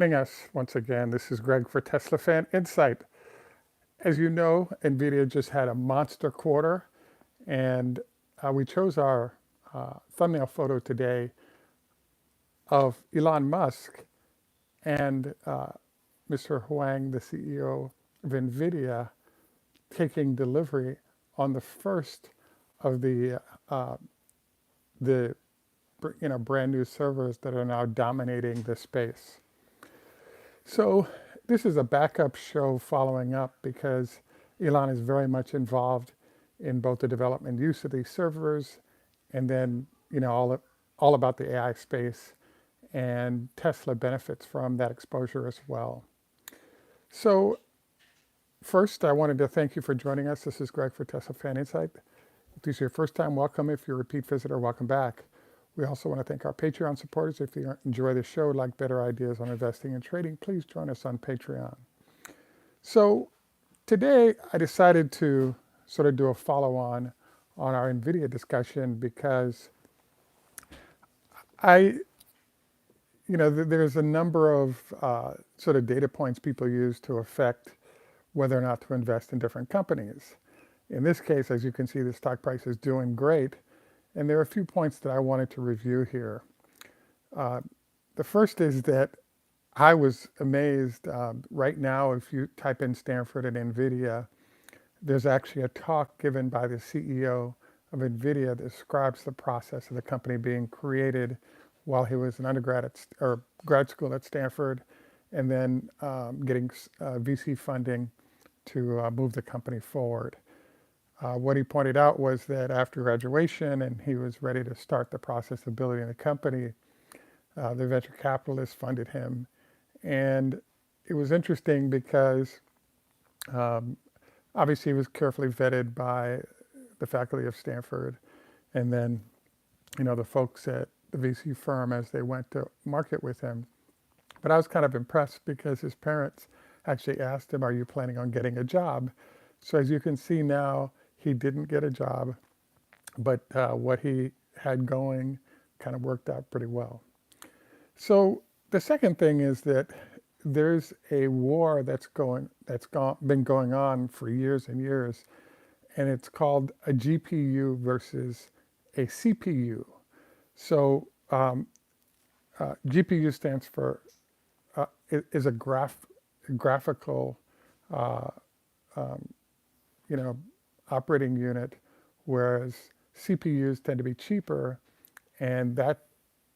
Joining us once again, this is Greg for Teslafaninsight. As you know, Nvidia just had a monster quarter, and we chose our thumbnail photo today of Elon Musk and Mr. Huang, the CEO of Nvidia, taking delivery on the first of the brand new servers that are now dominating the space. So this is a backup show following up because Elon is very much involved in both the development and use of these servers, and then all about the AI space, and Tesla benefits from that exposure as well. So first, I wanted to thank you for joining us. This is Greg for Teslafaninsight. If this is your first time, welcome. If you're a repeat visitor, welcome back. We also want to thank our Patreon supporters. If you enjoy the show, like better ideas on investing and trading, please join us on Patreon. So today I decided to sort of do a follow-on on our Nvidia discussion because there's a number of sort of data points people use to affect whether or not to invest in different companies. In this case, as you can see, the stock price is doing great. And there are a few points that I wanted to review here. The first is that I was amazed. Right now, if you type in Stanford and Nvidia, there's actually a talk given by the CEO of Nvidia that describes the process of the company being created while he was an undergrad or grad school at Stanford, and then getting VC funding to move the company forward. What he pointed out was that after graduation and he was ready to start the process of building the company, the venture capitalists funded him. And it was interesting because obviously he was carefully vetted by the faculty of Stanford and then, the folks at the VC firm as they went to market with him. But I was kind of impressed because his parents actually asked him, "Are you planning on getting a job?" So as you can see now, he didn't get a job, but what he had going kind of worked out pretty well. So the second thing is that there's a war that's been going on for years and years, and it's called a GPU versus a CPU. So GPU stands for is a graphical operating unit, whereas CPUs tend to be cheaper, and that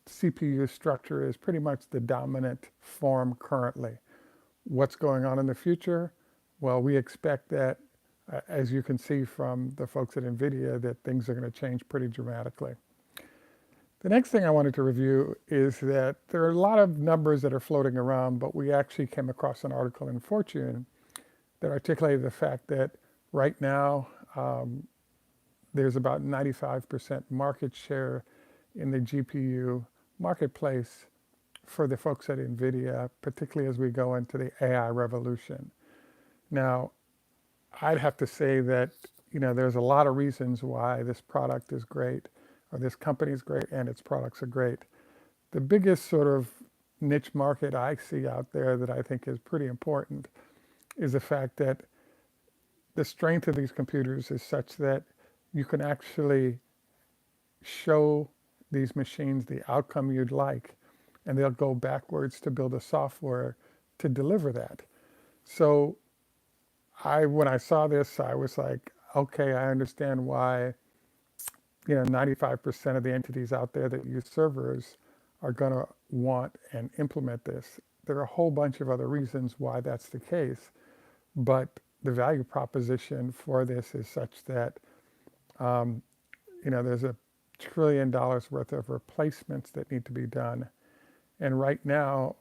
CPU structure is pretty much the dominant form currently. What's going on in the future? Well, we expect that, as you can see from the folks at Nvidia, that things are going to change pretty dramatically. The next thing I wanted to review is that there are a lot of numbers that are floating around, but we actually came across an article in Fortune that articulated the fact that right now, there's about 95% market share in the GPU marketplace for the folks at Nvidia, particularly as we go into the AI revolution. Now, I'd have to say that, there's a lot of reasons why this product is great, or this company is great, and its products are great. The biggest sort of niche market I see out there that I think is pretty important is the fact that the strength of these computers is such that you can actually show these machines the outcome you'd like, and they'll go backwards to build a software to deliver that. So when I saw this, I was like, okay, I understand why 95% of the entities out there that use servers are going to want and implement this. There are a whole bunch of other reasons why that's the case, but the value proposition for this is such that, there's $1 trillion worth of replacements that need to be done. And right now,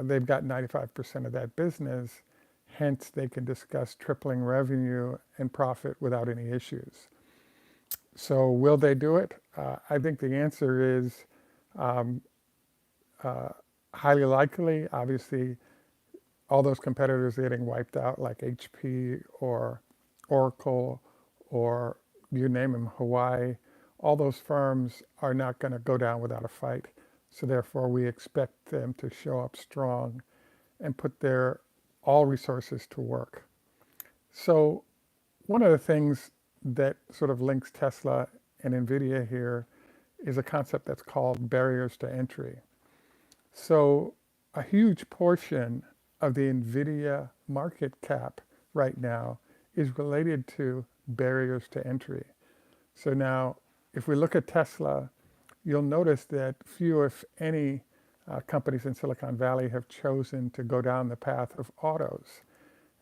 they've got 95% of that business. Hence, they can discuss tripling revenue and profit without any issues. So will they do it? I think the answer is highly likely. Obviously, all those competitors are getting wiped out, like HP or Oracle or you name them, Hawaii. All those firms are not going to go down without a fight. So therefore, we expect them to show up strong and put their all resources to work. So one of the things that sort of links Tesla and Nvidia here is a concept that's called barriers to entry. So a huge portion of the Nvidia market cap right now is related to barriers to entry. So now, if we look at Tesla, you'll notice that few, if any, companies in Silicon Valley have chosen to go down the path of autos.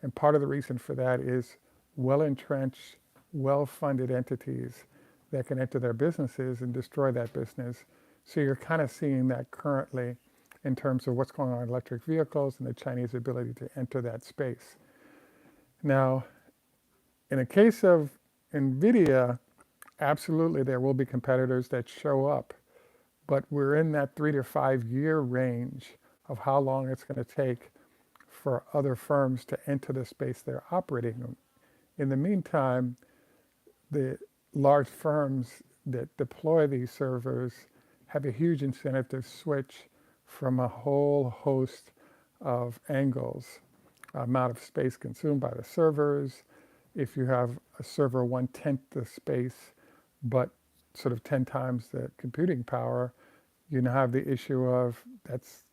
And part of the reason for that is well-entrenched, well-funded entities that can enter their businesses and destroy that business. So you're kind of seeing that currently in terms of what's going on in electric vehicles and the Chinese ability to enter that space. Now, in the case of Nvidia, absolutely there will be competitors that show up, but we're in that 3 to 5 year range of how long it's going to take for other firms to enter the space they're operating in. In the meantime, the large firms that deploy these servers have a huge incentive to switch from a whole host of angles. Amount of space consumed by the servers. If you have a server 1/10 the space, but sort of 10 times the computing power, you now have the issue of that's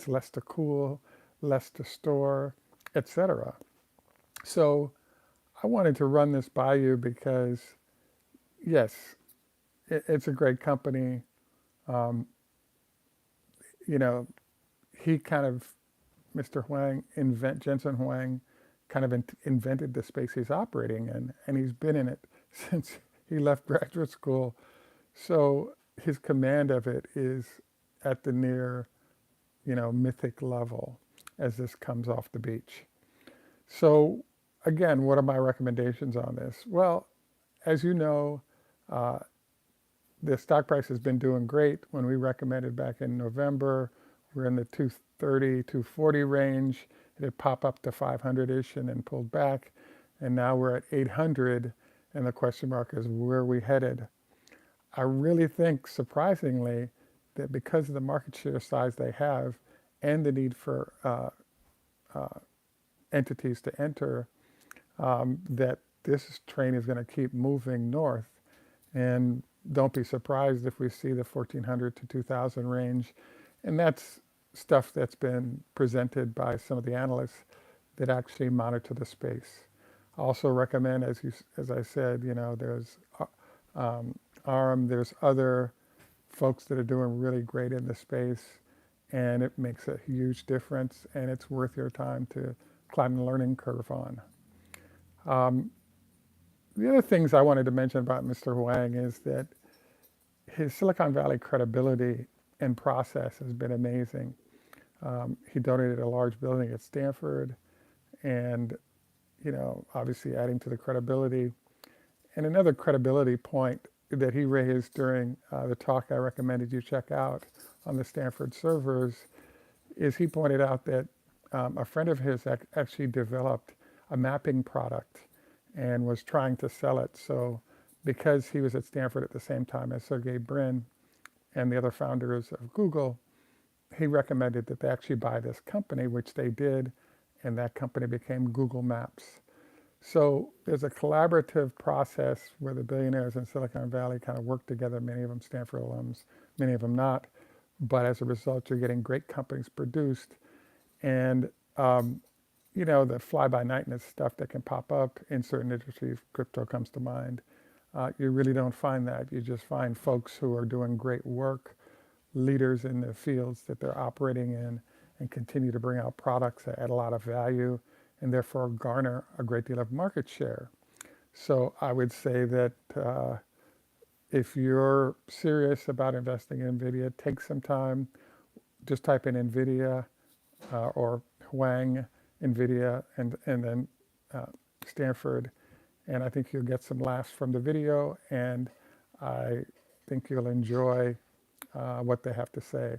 less to cool, less to store, etc. So I wanted to run this by you because, yes, it's a great company. Um, you know, he kind of, Mr. Huang, Jensen Huang, kind of invented the space he's operating in, and he's been in it since he left graduate school. So his command of it is at the near, mythic level as this comes off the beach. So again, what are my recommendations on this? Well, as you know, uh, the stock price has been doing great. When we recommended back in November, we're in the 230, 240 range. It had popped up to 500-ish and then pulled back. And now we're at 800. And the question mark is, where are we headed? I really think, surprisingly, that because of the market share size they have and the need for entities to enter, that this train is going to keep moving north. And don't be surprised if we see the 1400 to 2000 range. And that's stuff that's been presented by some of the analysts that actually monitor the space. I also recommend, as I said, there's ARM, there's other folks that are doing really great in the space, and it makes a huge difference, and it's worth your time to climb the learning curve on. The other things I wanted to mention about Mr. Huang is that his Silicon Valley credibility and process has been amazing. He donated a large building at Stanford, and obviously adding to the credibility. And another credibility point that he raised during the talk I recommended you check out on the Stanford servers is he pointed out that a friend of his actually developed a mapping product and was trying to sell it. So because he was at Stanford at the same time as Sergey Brin and the other founders of Google, he recommended that they actually buy this company, which they did, and that company became Google Maps. So there's a collaborative process where the billionaires in Silicon Valley kind of work together, many of them Stanford alums, many of them not. But as a result, you're getting great companies produced. And, the fly-by-nightness stuff that can pop up in certain industries, crypto comes to mind. You really don't find that. You just find folks who are doing great work, leaders in the fields that they're operating in, and continue to bring out products that add a lot of value and therefore garner a great deal of market share. So I would say that if you're serious about investing in Nvidia, take some time, just type in Nvidia or Huang Nvidia and then Stanford, and I think you'll get some laughs from the video, and I think you'll enjoy what they have to say.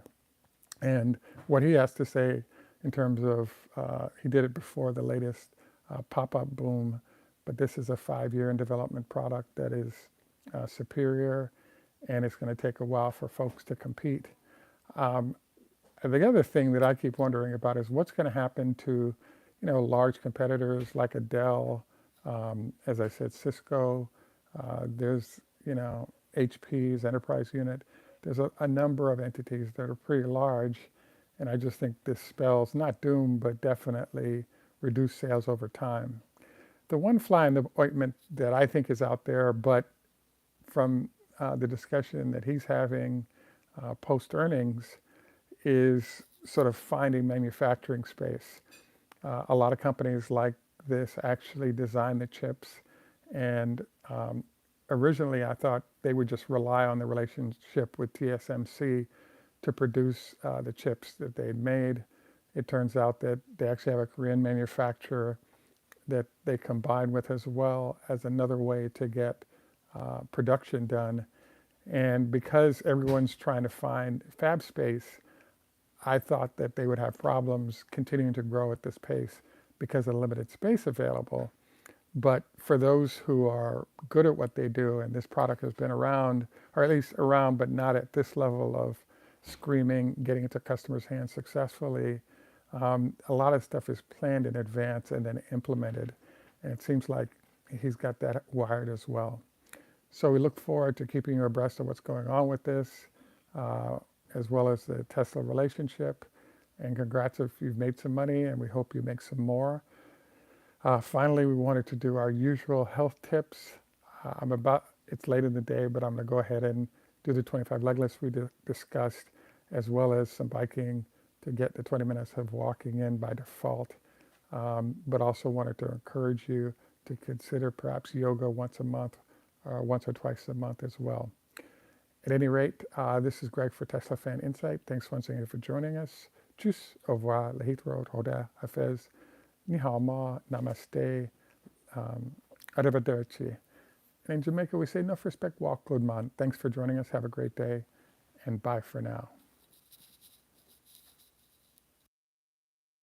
And what he has to say in terms of, he did it before the latest pop-up boom, but this is a 5-year in development product that is superior, and it's going to take a while for folks to compete. The other thing that I keep wondering about is what's going to happen to, large competitors like a Dell, as I said, Cisco. There's, HP's enterprise unit. There's a number of entities that are pretty large, and I just think this spells not doom, but definitely reduced sales over time. The one fly in the ointment that I think is out there, but from the discussion that he's having post earnings, is sort of finding manufacturing space. A lot of companies like this actually design the chips, and originally I thought they would just rely on the relationship with TSMC to produce the chips that they'd made. It turns out that they actually have a Korean manufacturer that they combine with as well as another way to get production done. And because everyone's trying to find fab space, I thought that they would have problems continuing to grow at this pace because of the limited space available. But for those who are good at what they do, and this product has been around, or at least around, but not at this level of screaming, getting into customers' hands successfully, a lot of stuff is planned in advance and then implemented. And it seems like he's got that wired as well. So we look forward to keeping you abreast of what's going on with this, as well as the Tesla relationship. And congrats if you've made some money, and we hope you make some more. Finally, we wanted to do our usual health tips. It's late in the day, but I'm going to go ahead and do the 25 leg lifts we discussed, as well as some biking to get the 20 minutes of walking in by default. But also wanted to encourage you to consider perhaps yoga once a month, or once or twice a month as well. At any rate, this is Greg for Teslafaninsight. Thanks once again for joining us. Tschüss, au revoir, lahitro, hoda, hafez, ni hao ma, namaste, arrivederci. And in Jamaica, we say, no respect, walk, good man. Thanks for joining us. Have a great day, and bye for now.